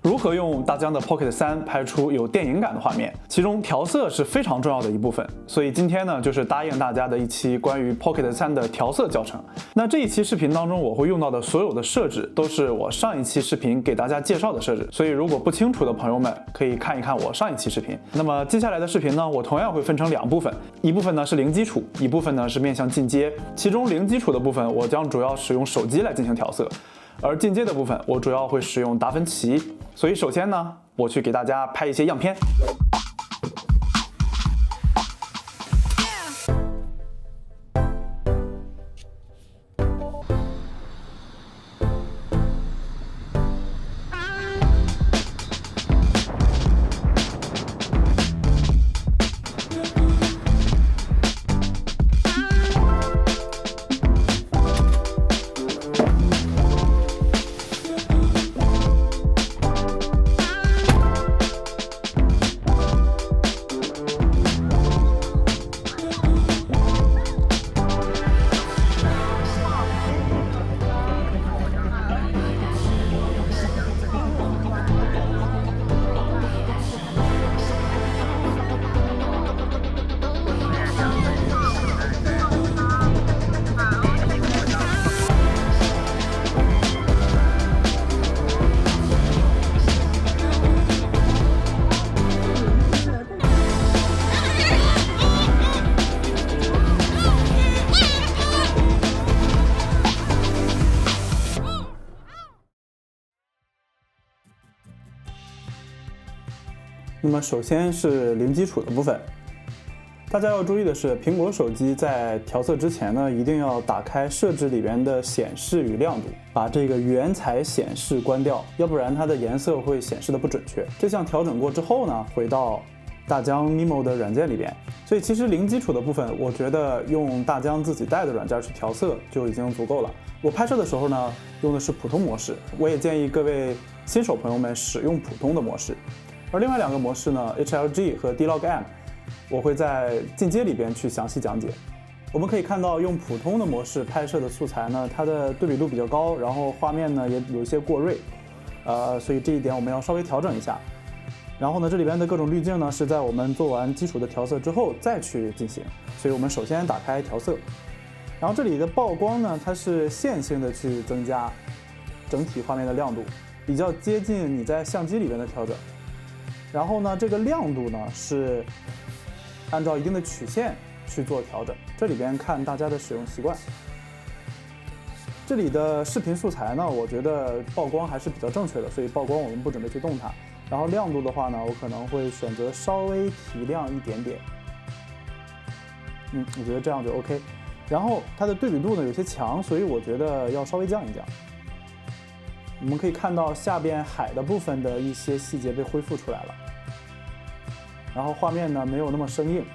如何用大疆的 Pocket 3拍出有电影感的画面，其中调色是非常重要的一部分。所以今天呢，就是答应大家的一期关于 Pocket 3的调色教程。那这一期视频当中我会用到的所有的设置，都是我上一期视频给大家介绍的设置。所以如果不清楚的朋友们，可以看一看我上一期视频。那么接下来的视频呢，我同样会分成两部分，一部分呢是零基础，一部分呢是面向进阶。其中零基础的部分，我将主要使用手机来进行调色。而进阶的部分，我主要会使用达芬奇。所以首先呢，我去给大家拍一些样片。那么首先是零基础的部分，大家要注意的是，苹果手机在调色之前呢，一定要打开设置里边的显示与亮度，把这个原彩显示关掉，要不然它的颜色会显示的不准确。这项调整过之后呢，回到大疆 Mimo 的软件里边。所以其实零基础的部分，我觉得用大疆自己带的软件去调色就已经足够了。我拍摄的时候呢，用的是普通模式，我也建议各位新手朋友们使用普通的模式。而另外两个模式呢 ，HLG 和 D-Log-M， 我会在进阶里边去详细讲解。我们可以看到，用普通的模式拍摄的素材呢，它的对比度比较高，然后画面呢也有一些过锐，所以这一点我们要稍微调整一下。然后呢，这里边的各种滤镜呢，是在我们做完基础的调色之后再去进行。所以我们首先打开调色，然后这里的曝光呢，它是线性的去增加整体画面的亮度，比较接近你在相机里边的调整。然后呢，这个亮度呢是按照一定的曲线去做调整，这里边看大家的使用习惯。这里的视频素材呢，我觉得曝光还是比较正确的，所以曝光我们不准备去动它。然后亮度的话呢，我可能会选择稍微提亮一点点，我觉得这样就 OK。然后它的对比度呢有些强，所以我觉得要稍微降一降。我们可以看到下边海的部分的一些细节被恢复出来了，然后画面呢没有那么生硬。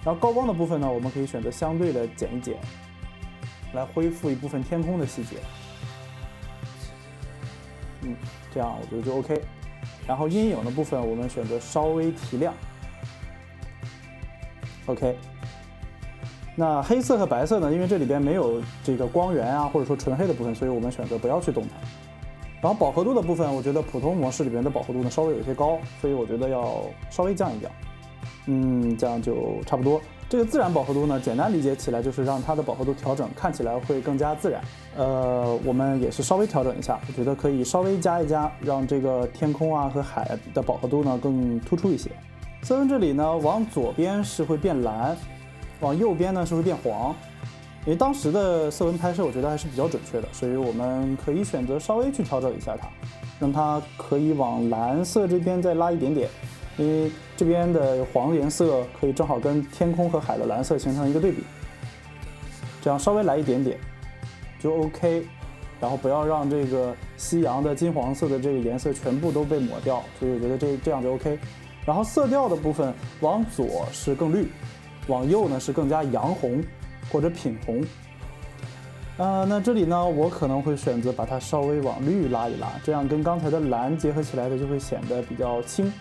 然后高光的部分呢，我们可以选择相对的减一减，来恢复一部分天空的细节。这样我觉得就 OK。然后阴影的部分我们选择稍微提亮 ，OK。那黑色和白色呢，因为这里边没有这个光源啊，或者说纯黑的部分，所以我们选择不要去动它。然后饱和度的部分，我觉得普通模式里边的饱和度呢稍微有些高，所以我觉得要稍微降一降。这样就差不多。这个自然饱和度呢，简单理解起来就是让它的饱和度调整看起来会更加自然。我们也是稍微调整一下，我觉得可以稍微加一加，让这个天空啊和海的饱和度呢更突出一些。色温这里呢，往左边是会变蓝。往右边呢是会变黄，因为当时的色温拍摄我觉得还是比较准确的，所以我们可以选择稍微去调整一下它，让它可以往蓝色这边再拉一点点，因为这边的黄颜色可以正好跟天空和海的蓝色形成一个对比，这样稍微来一点点就 OK， 然后不要让这个夕阳的金黄色的这个颜色全部都被抹掉，所以我觉得这样就 OK。然后色调的部分往左是更绿，往右呢是更加洋红或者品红。那这里呢，我可能会选择把它稍微往绿拉一拉，这样跟刚才的蓝结合起来的就会显得比较轻，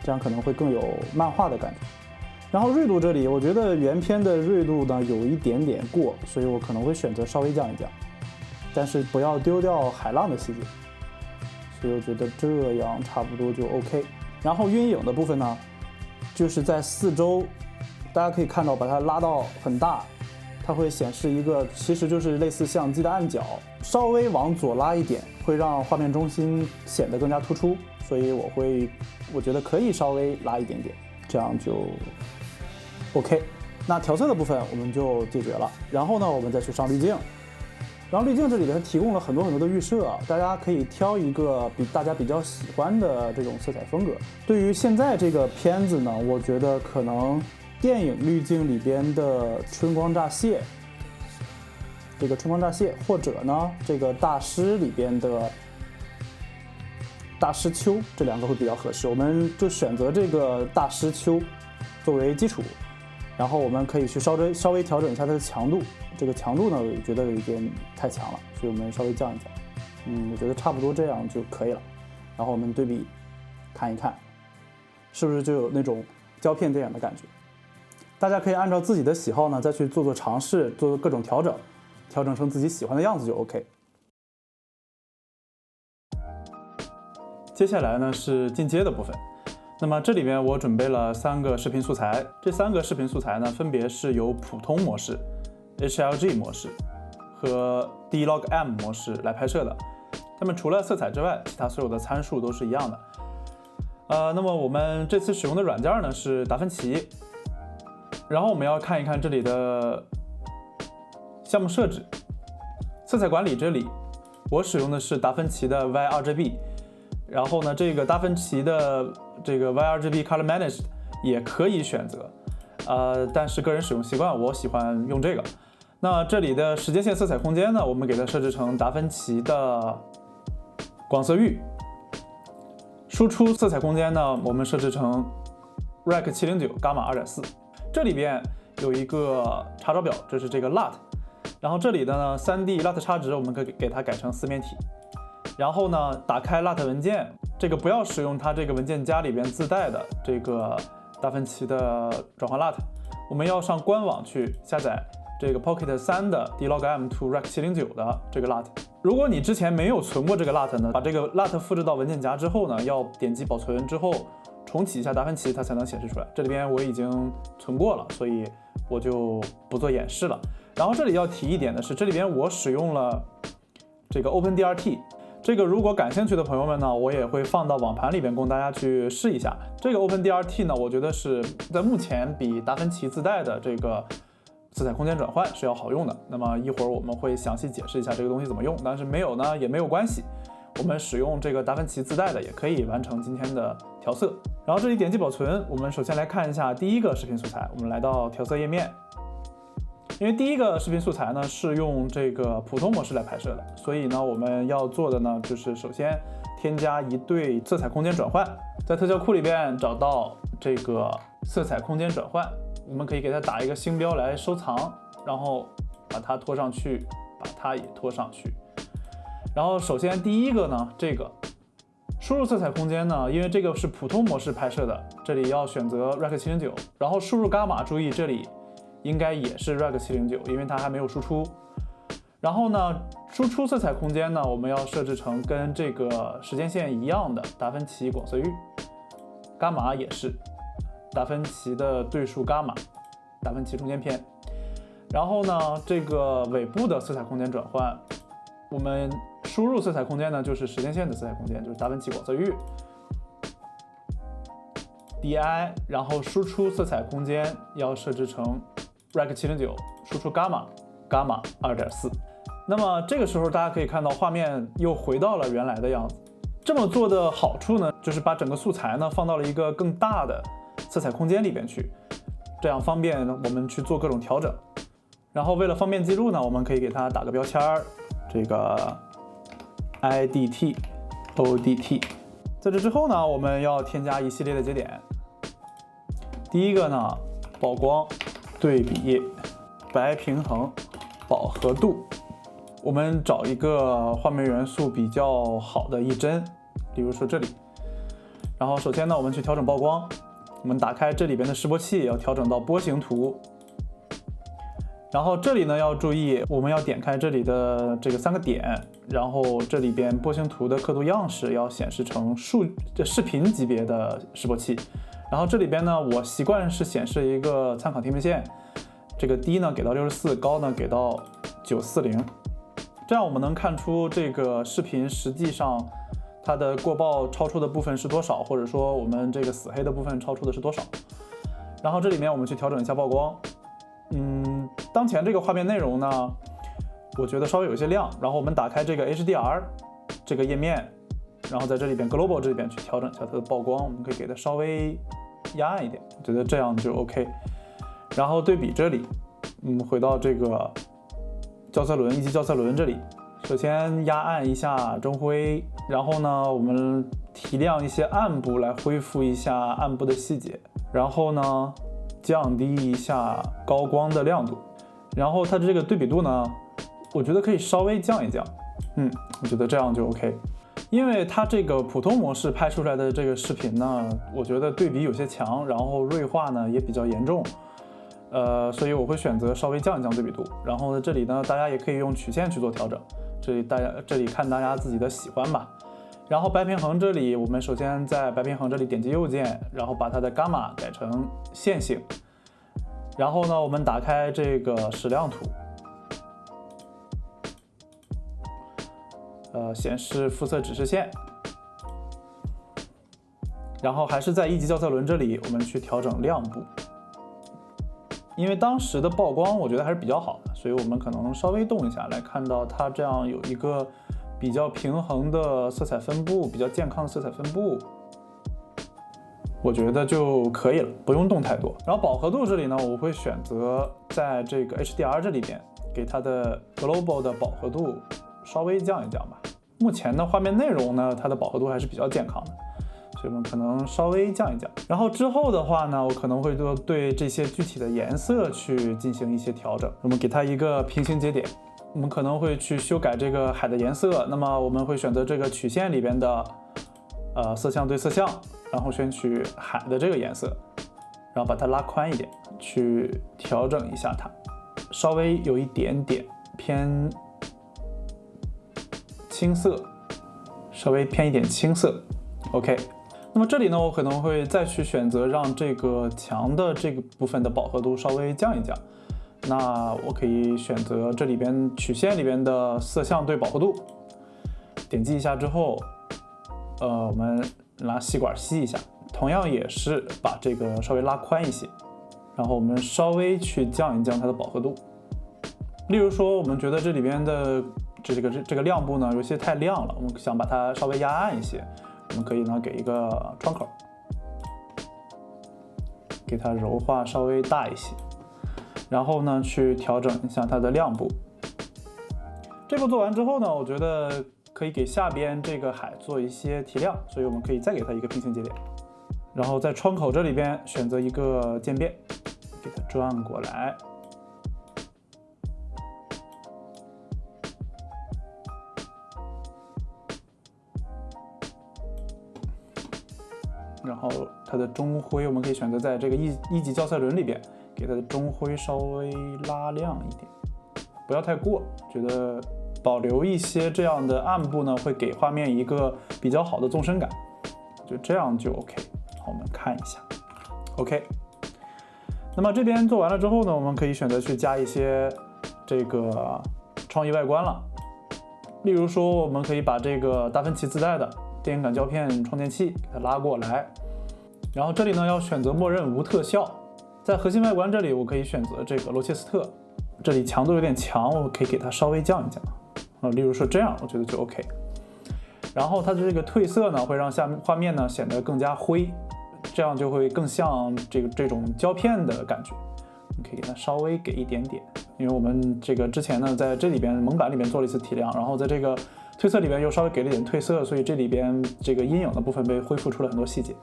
这样可能会更有漫画的感觉。然后锐度这里，我觉得原片的锐度呢有一点点过，所以我可能会选择稍微降一降，但是不要丢掉海浪的细节。所以我觉得这样差不多就 OK。然后晕影的部分呢，就是在四周，大家可以看到把它拉到很大，它会显示一个其实就是类似相机的按钮，稍微往左拉一点会让画面中心显得更加突出，所以我觉得可以稍微拉一点点，这样就 OK。那调色的部分我们就解决了，然后呢我们再去上滤镜。然后滤镜这里它提供了很多的预设，大家可以挑一个大家比较喜欢的这种色彩风格。对于现在这个片子呢，我觉得可能电影滤镜里边的春光乍泄，或者呢这个大师里边的大师秋，这两个会比较合适。我们就选择这个大师秋作为基础，然后我们可以去稍微调整一下它的强度。这个强度呢，我觉得有一点太强了，所以我们稍微降一下。我觉得差不多这样就可以了。然后我们对比看一看，是不是就有那种胶片电影的感觉？大家可以按照自己的喜好呢，再去做尝试，做各种调整，调整成自己喜欢的样子就 OK。接下来呢是进阶的部分。那么这里面我准备了3个视频素材，这3个视频素材呢，分别是由普通模式、HLG 模式和 D-Log-M 模式来拍摄的。它们除了色彩之外，其他所有的参数都是一样的。那么我们这次使用的软件呢是达芬奇。然后我们要看一看这里的项目设置、色彩管理。这里我使用的是达芬奇的 YRGB， 然后呢，这个达芬奇的这个 YRGB Color Managed 也可以选择，但是个人使用习惯，我喜欢用这个。那这里的时间线色彩空间呢，我们给它设置成达芬奇的广色域。输出色彩空间呢，我们设置成 Rec 709 Gamma 2.4。这里边有一个查找表，这是这个 LUT， 然后这里的呢 3D LUT 差值我们可以给它改成四面体。然后呢，打开 LUT 文件，这个不要使用它这个文件夹里边自带的这个达芬奇的转换 LUT， 我们要上官网去下载这个 Pocket 3的 D-Log-M to Rec 709的这个 LUT。如果你之前没有存过这个 LUT 呢，把这个 LUT 复制到文件夹之后呢，要点击保存之后重启一下达芬奇，它才能显示出来。这里边我已经存过了，所以我就不做演示了。然后这里要提一点的是，这里边我使用了这个 OpenDRT， 这个如果感兴趣的朋友们呢，我也会放到网盘里边供大家去试一下。这个 OpenDRT 呢，我觉得是在目前比达芬奇自带的这个色彩空间转换是要好用的。那么一会儿我们会详细解释一下这个东西怎么用，但是没有呢也没有关系，我们使用这个达芬奇自带的也可以完成今天的调色。然后这里点击保存，我们首先来看一下第一个视频素材，我们来到调色页面。因为第一个视频素材呢是用这个普通模式来拍摄的，所以呢我们要做的呢就是首先添加一对色彩空间转换，在特效库里边找到这个色彩空间转换，我们可以给它打一个星标来收藏，然后把它拖上去，把它也拖上去。然后首先第一个呢，这个输入色彩空间呢，因为这个是普通模式拍摄的，这里要选择 Rec 709，然后输入伽马，注意这里应该也是 Rec 709，因为它还没有输出。然后呢，输出色彩空间呢，我们要设置成跟这个时间线一样的达芬奇广色域，伽马也是达芬奇的对数伽马，达芬奇中间偏。然后呢，这个尾部的色彩空间转换，我们输入色彩空间呢就是时间线的色彩空间，就是达芬奇广色域 DI， 然后输出色彩空间要设置成 Rec 709，输出伽马 2.4。那么这个时候大家可以看到画面又回到了原来的样子。这么做的好处呢，就是把整个素材呢放到了一个更大的色彩空间里边去，这样方便我们去做各种调整。然后为了方便记录呢，我们可以给它打个标签，这个 IDT、ODT。在这之后呢，我们要添加一系列的节点。第一个呢，曝光、对比、白平衡、饱和度。我们找一个画面元素比较好的一帧，比如说这里。然后首先呢，我们去调整曝光。我们打开这里边的示波器，要调整到波形图。然后这里呢要注意，我们要点开这里的这个3个点，然后这里边波形图的刻度样式要显示成视频级别的示波器。然后这里边呢，我习惯是显示一个参考天平线，这个低呢给到64，高呢给到940，这样我们能看出这个视频实际上它的过曝超出的部分是多少，或者说我们这个死黑的部分超出的是多少。然后这里面我们去调整一下曝光。当前这个画面内容呢，我觉得稍微有些亮。然后我们打开这个 HDR 这个页面，然后在这里边 Global 这里边去调整一下它的曝光，我们可以给它稍微压暗一点，我觉得这样就 OK。然后对比这里，回到这个校色轮一级校色轮这里，首先压暗一下中灰，然后呢我们提亮一些暗部来恢复一下暗部的细节，然后呢降低一下高光的亮度，然后它的这个对比度呢，我觉得可以稍微降一降，我觉得这样就 OK。因为它这个普通模式拍出来的这个视频呢，我觉得对比有些强，然后锐化呢也比较严重，所以我会选择稍微降一降对比度。然后这里呢，大家也可以用曲线去做调整，这里看大家自己的喜欢吧。然后白平衡这里，我们首先在白平衡这里点击右键，然后把它的伽马改成线性。然后呢，我们打开这个矢量图，显示肤色指示线。然后还是在一级校色轮这里，我们去调整亮部。因为当时的曝光我觉得还是比较好的，所以我们可能稍微动一下，来看到它这样有一个比较平衡的色彩分布，比较健康的色彩分布，我觉得就可以了，不用动太多。然后饱和度这里呢，我会选择在这个 HDR 这里边给它的 Global 的饱和度稍微降一降吧。目前的画面内容呢，它的饱和度还是比较健康的，所以我们可能稍微降一降。然后之后的话呢，我可能会对这些具体的颜色去进行一些调整。我们给它一个平行节点，我们可能会去修改这个海的颜色。那么我们会选择这个曲线里边的色相对色相，然后选取海的这个颜色，然后把它拉宽一点，去调整一下它，稍微有一点点偏青色，稍微偏一点青色 OK。 那么这里呢，我可能会再去选择让这个墙的这个部分的饱和度稍微降一降。那我可以选择这里边曲线里边的色相对饱和度，点击一下之后，我们拿吸管吸一下，同样也是把这个稍微拉宽一些，然后我们稍微去降一降它的饱和度。例如说，我们觉得这里边的这个亮部呢有些太亮了，我们想把它稍微压暗一些，我们可以呢给一个窗口，给它柔化稍微大一些，然后呢去调整一下它的亮部。这步做完之后呢，我觉得可以给下边这个海做一些提亮，所以我们可以再给它一个平行节点，然后在窗口这里边选择一个渐变，给它转过来，然后它的中灰我们可以选择在这个一级校色轮里边给它的中灰稍微拉亮一点，不要太过，觉得保留一些这样的暗部呢，会给画面一个比较好的纵深感，就这样就 OK。 好，我们看一下 OK。 那么这边做完了之后呢，我们可以选择去加一些这个创意外观了。例如说，我们可以把这个达芬奇自带的电影感胶片充电器给它拉过来，然后这里呢要选择默认无特效。在核心外观这里，我可以选择这个罗切斯特，这里强度有点强，我可以给它稍微降一降。例如说这样，我觉得就 OK。然后它的这个褪色呢，会让下面画面呢显得更加灰，这样就会更像这种胶片的感觉。你可以给它稍微给一点点，因为我们这个之前呢在这里边蒙版里边做了一次提亮，然后在这个褪色里边又稍微给了一点褪色，所以这里边这个阴影的部分被恢复出了很多细节。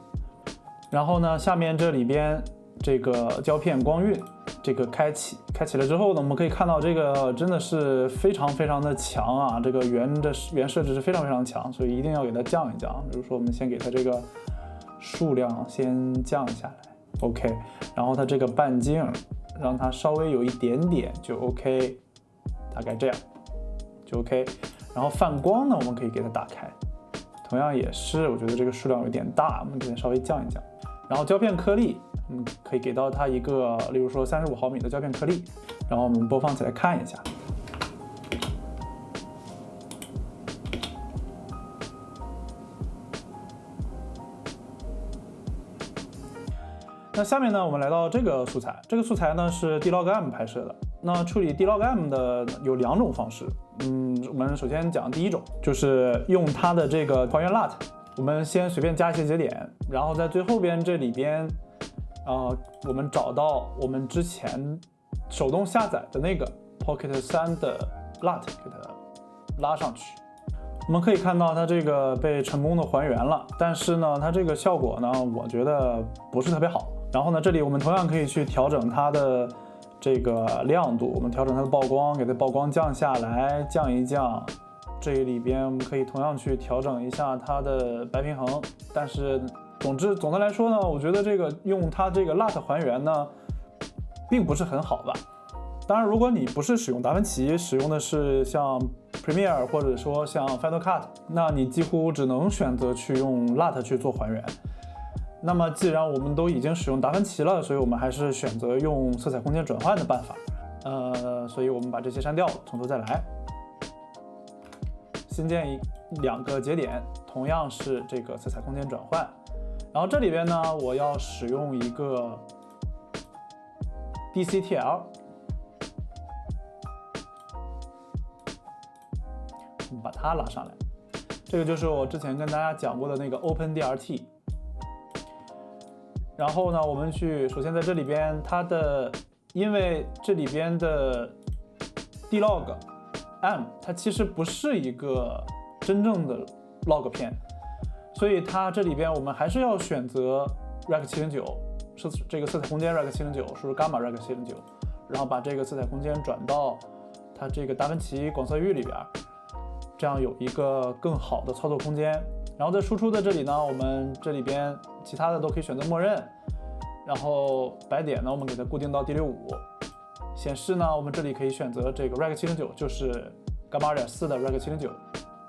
然后呢，下面这里边这个胶片光晕这个开启了之后呢，我们可以看到这个真的是非常非常的强啊，这个原设置是非常非常强，所以一定要给它降一降。比如说我们先给它这个数量先降下来 OK， 然后它这个半径让它稍微有一点点就 OK， 大概这样就 OK。然后泛光呢，我们可以给它打开，同样也是，我觉得这个数量有点大，我们给它稍微降一降。然后胶片颗粒，可以给到它一个，例如说35毫米的胶片颗粒，然后我们播放起来看一下。那下面呢，我们来到这个素材，这个素材呢是 D-Log-M 拍摄的。那处理 D-Log-M 的有2种方式，我们首先讲第一种，就是用它的这个还原 LUT， 我们先随便加一些节点，然后在最后边这里边，我们找到我们之前手动下载的那个 Pocket 3的 LUT， 给它拉上去。我们可以看到它这个被成功的还原了，但是呢，它这个效果呢，我觉得不是特别好。然后呢，这里我们同样可以去调整它的这个亮度，我们调整它的曝光，给它曝光降下来，降一降。这里边我们可以同样去调整一下它的白平衡。但是总的来说呢，我觉得这个用它这个 LUT 还原呢，并不是很好吧。当然，如果你不是使用达芬奇，使用的是像 Premiere 或者说像 Final Cut， 那你几乎只能选择去用 LUT 去做还原。那么既然我们都已经使用达芬奇了，所以我们还是选择用色彩空间转换的办法。所以我们把这些删掉，从头再来。新建2个节点，同样是这个色彩空间转换。然后这里边呢，我要使用一个 DCTL。我们把它拉上来，这个就是我之前跟大家讲过的那个 OpenDRT。然后呢，我们首先在这里边，因为这里边的 D-Log-M 它其实不是一个真正的 log 片，所以它这里边我们还是要选择 Rec 709，是这个色彩空间 Rec 709，是 Gamma Rec 709，然后把这个色彩空间转到它这个达芬奇广色域里边。这样有一个更好的操作空间。然后在输出的这里呢，我们这里边其他的都可以选择默认。然后白点呢，我们给它固定到D65。显示呢，我们这里可以选择这个 Rec 709，就是 Gamma 2.4的 Rec 709。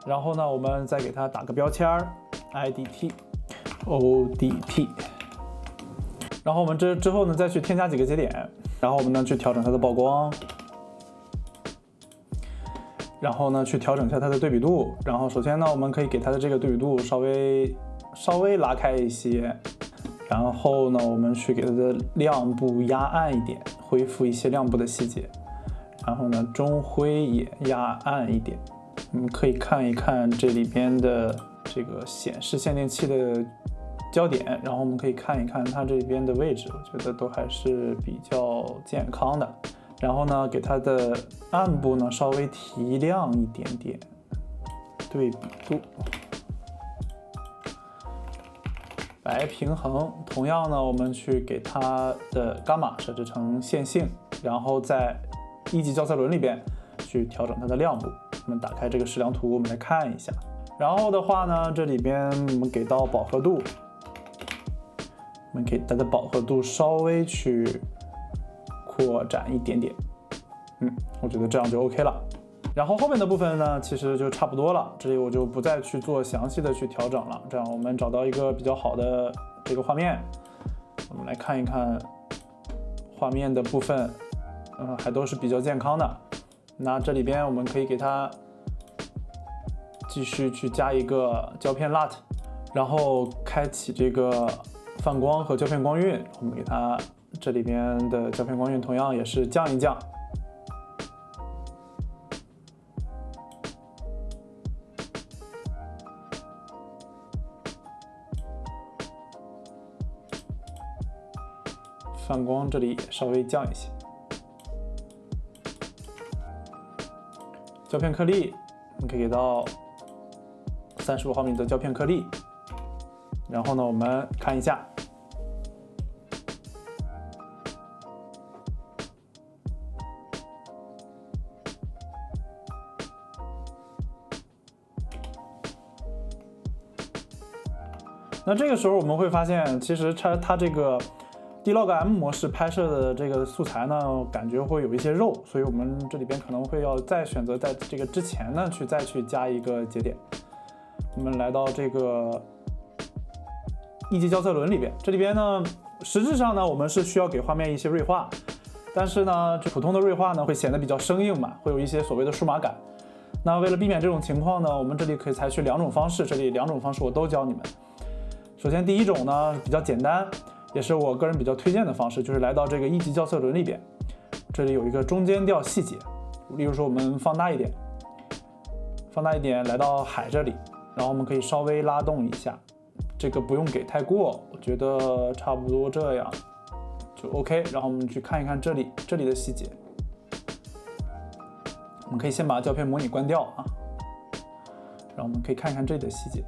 然后呢，我们再给它打个标签 IDP。然后我们之后呢，再去添加几个节点，然后我们呢去调整它的曝光。然后呢，去调整一下它的对比度。然后首先呢，我们可以给它的这个对比度稍微拉开一些。然后呢，我们去给它的亮部压暗一点，恢复一些亮部的细节。然后呢，中灰也压暗一点。我们可以看一看这里边的这个显示限定器的焦点，然后我们可以看一看它这边的位置，我觉得都还是比较健康的。然后呢，给它的暗部呢稍微提亮一点点，对比度，白平衡。同样呢，我们去给它的伽马设置成线性，然后在一级校色轮里边去调整它的亮部。我们打开这个矢量图，我们来看一下。然后的话呢，这里边我们给到饱和度，我们给它的饱和度稍微去扩展一点点，我觉得这样就 OK 了。然后后面的部分呢，其实就差不多了，这里我就不再去做详细的去调整了。这样我们找到一个比较好的这个画面，我们来看一看画面的部分，还都是比较健康的。那这里边我们可以给它继续去加一个胶片 LUT， 然后开启这个泛光和胶片光晕，我们给它这里边的胶片光晕同样也是降一降。泛光这里也稍微降一些。胶片颗粒，我们可以给到35毫米的胶片颗粒。然后呢，我们看一下。那这个时候我们会发现，其实它这个 D-Log-M 模式拍摄的这个素材呢，感觉会有一些肉，所以我们这里边可能会要再选择在这个之前呢再去加一个节点。我们来到这个一级校色轮里边，这里边呢，实质上呢，我们是需要给画面一些锐化，但是呢，这普通的锐化呢会显得比较生硬嘛，会有一些所谓的数码感。那为了避免这种情况呢，我们这里可以采取2种方式，这里2种方式我都教你们。首先第一种呢比较简单，也是我个人比较推荐的方式，就是来到这个一级校色轮里边，这里有一个中间调细节，例如说我们放大一点，来到海这里，然后我们可以稍微拉动一下，这个不用给太过，我觉得差不多这样就 OK。然后我们去看一看这里的细节，我们可以先把胶片模拟关掉啊，然后我们可以看一看这里的细节。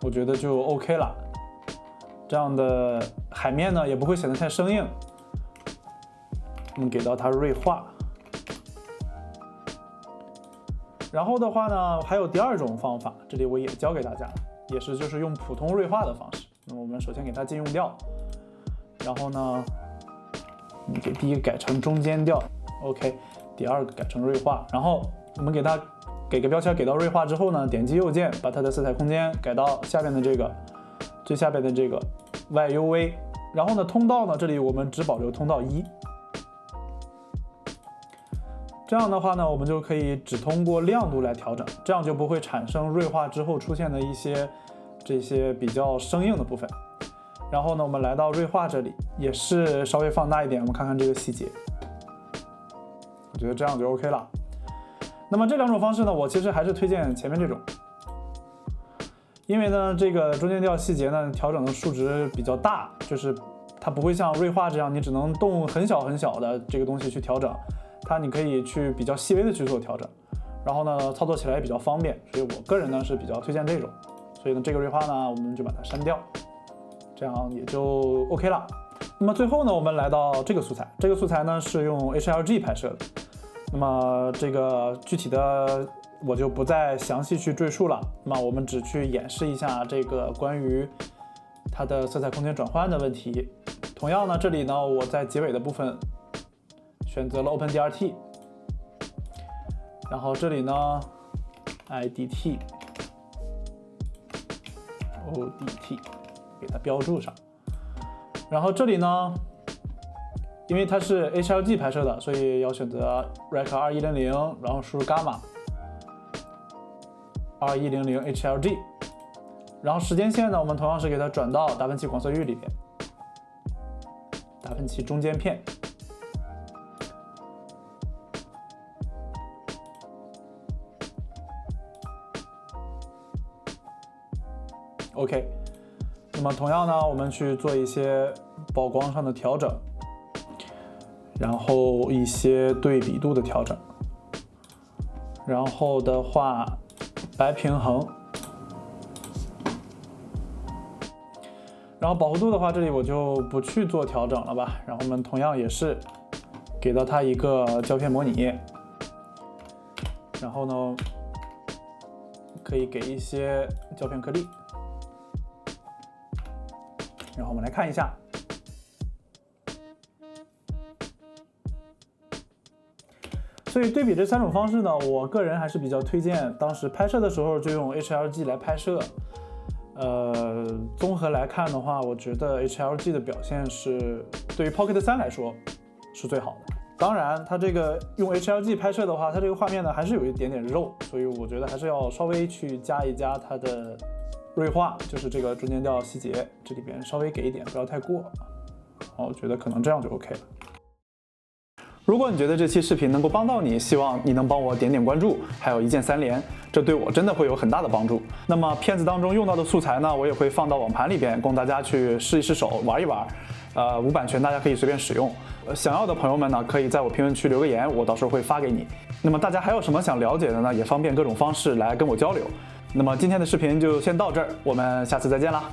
我觉得就 OK 了，这样的海面呢也不会显得太生硬。我们给到它锐化，然后的话呢，还有第2种方法，这里我也教给大家，也是就是用普通锐化的方式。那么我们首先给它禁用调，然后呢，我们给第1个改成中间调 ，OK， 第2个改成锐化，然后我们给个标签，给到锐化之后呢，点击右键，把它的色彩空间改到下边的这个最下边的这个 YUV， 然后呢，通道呢，这里我们只保留通道1。这样的话呢，我们就可以只通过亮度来调整，这样就不会产生锐化之后出现的这些比较生硬的部分。然后呢，我们来到锐化这里，也是稍微放大一点，我们看看这个细节，我觉得这样就 OK 了。那么这2种方式呢，我其实还是推荐前面这种，因为呢，这个中间调细节呢调整的数值比较大，就是它不会像锐化这样，你只能动很小的这个东西去调整，它你可以去比较细微的去做调整，然后呢操作起来也比较方便，所以我个人呢是比较推荐这种，所以呢这个锐化呢我们就把它删掉，这样也就 OK 了。那么最后呢，我们来到这个素材，这个素材呢是用 HLG 拍摄的。那么这个具体的我就不再详细去赘述了，那么我们只去演示一下这个关于它的色彩空间转换的问题。同样呢，这里呢我在结尾的部分选择了 OpenDRT， 然后这里呢 IDT ODT 给它标注上，然后这里呢，因为它是 HLG 拍摄的，所以要选择 Rec 2100，然后输入 Gamma 2100 HLG， 然后时间线呢，我们同样是给它转到达芬奇广色域里边，达芬奇中间片。OK， 那么同样呢，我们去做一些曝光上的调整。然后一些对比度的调整，然后的话白平衡，然后饱和度的话，这里我就不去做调整了吧。然后我们同样也是给到它一个胶片模拟，然后呢可以给一些胶片颗粒，然后我们来看一下。所以对比这3种方式呢，我个人还是比较推荐当时拍摄的时候就用 HLG 来拍摄。综合来看的话，我觉得 HLG 的表现是对于 Pocket 3来说是最好的。当然，它这个用 HLG 拍摄的话，它这个画面呢还是有一点点肉，所以我觉得还是要稍微去加一加它的锐化，就是这个中间调细节，这里边稍微给一点，不要太过。我觉得可能这样就 OK 了。如果你觉得这期视频能够帮到你，希望你能帮我点关注，还有一键3连，这对我真的会有很大的帮助。那么片子当中用到的素材呢，我也会放到网盘里边，供大家去试一试手，玩一玩。无版权，大家可以随便使用。想要的朋友们呢，可以在我评论区留个言，我到时候会发给你。那么大家还有什么想了解的呢？也方便各种方式来跟我交流。那么今天的视频就先到这儿，我们下次再见啦。